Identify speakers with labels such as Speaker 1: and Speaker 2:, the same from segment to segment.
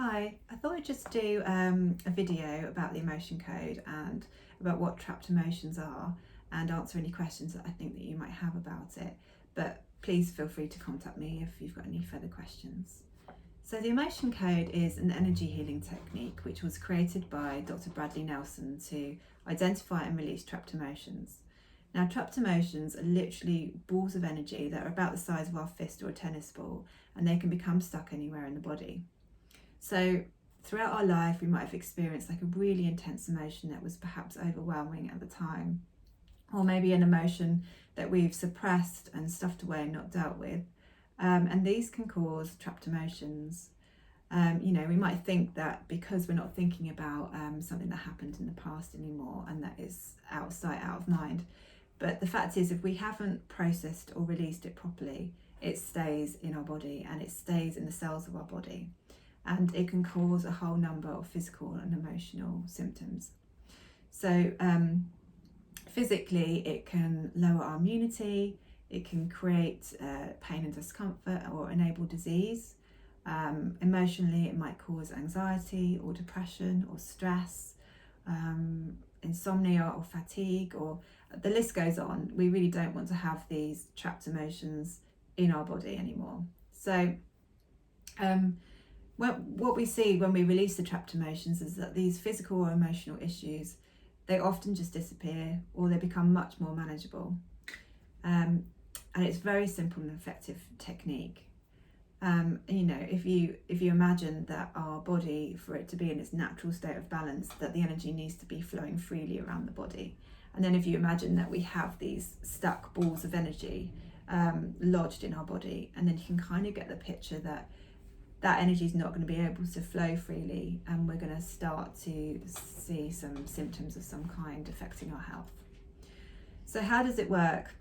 Speaker 1: Hi, I thought I'd just do a video about the emotion code and about what trapped emotions are, and answer any questions that I think that you might have about it. But please feel free to contact me if you've got any further questions. So the emotion code is an energy healing technique which was created by Dr. Bradley Nelson to identify and release trapped emotions. Now, trapped emotions are literally balls of energy that are about the size of our fist or a tennis ball, and they can become stuck anywhere in the body. So throughout our life, we might have experienced like a really intense emotion that was perhaps overwhelming at the time, or maybe an emotion that we've suppressed and stuffed away and not dealt with. And these can cause trapped emotions. We might think that because we're not thinking about something that happened in the past anymore, and that is out of sight, out of mind. But the fact is, if we haven't processed or released it properly, it stays in our body and it stays in the cells of our body. And it can cause a whole number of physical and emotional symptoms. So physically, it can lower our immunity, it can create pain and discomfort or enable disease. Emotionally, it might cause anxiety or depression or stress, insomnia or fatigue, or the list goes on. We really don't want to have these trapped emotions in our body anymore. So what we see when we release the trapped emotions is that these physical or emotional issues, they often just disappear or they become much more manageable. And it's very simple and effective technique. If you imagine that our body, for it to be in its natural state of balance, that the energy needs to be flowing freely around the body. And then if you imagine that we have these stuck balls of energy lodged in our body, and then you can kind of get the picture that energy is not going to be able to flow freely, and we're going to start to see some symptoms of some kind affecting our health. So how does it work?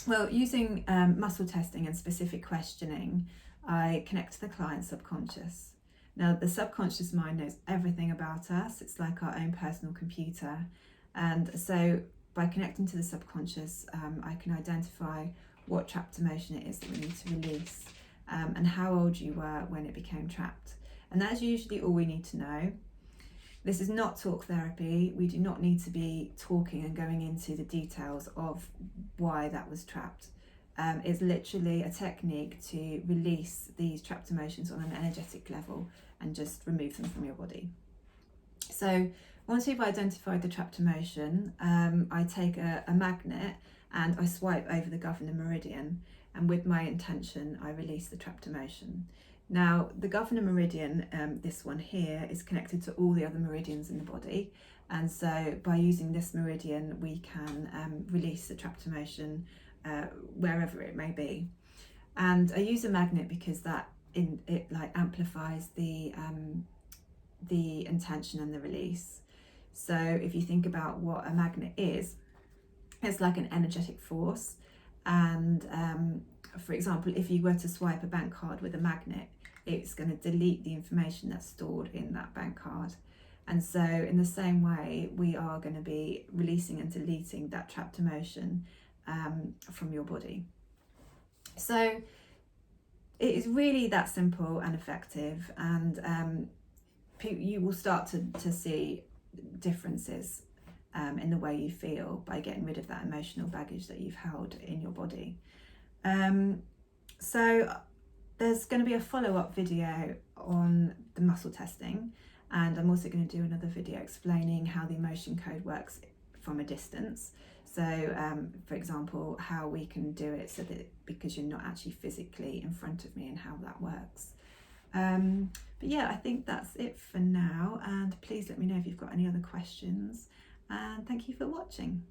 Speaker 1: Well, using muscle testing and specific questioning, I connect to the client's subconscious. Now, the subconscious mind knows everything about us. It's like our own personal computer. And so by connecting to the subconscious, I can identify what trapped emotion it is that we need to release. And how old you were when it became trapped. And that's usually all we need to know. This is not talk therapy. We do not need to be talking and going into the details of why that was trapped. It's literally a technique to release these trapped emotions on an energetic level and just remove them from your body. So once you've identified the trapped emotion, I take a magnet and I swipe over the governor meridian, and with my intention I release the trapped emotion. Now, the governor meridian, this one here, is connected to all the other meridians in the body, and so by using this meridian we can release the trapped emotion wherever it may be. And I use a magnet because it amplifies the intention and the release. So if you think about what a magnet is, it's like an energetic force. And for example, if you were to swipe a bank card with a magnet, it's going to delete the information that's stored in that bank card. And so in the same way, we are going to be releasing and deleting that trapped emotion from your body. So it is really that simple and effective, and you will start to see differences in the way you feel by getting rid of that emotional baggage that you've held in your body. So there's going to be a follow-up video on the muscle testing, and I'm also going to do another video explaining how the emotion code works from a distance. So for example, how we can do it so that, because you're not actually physically in front of me, and how that works. But yeah, I think that's it for now, and please let me know if you've got any other questions, and thank you for watching.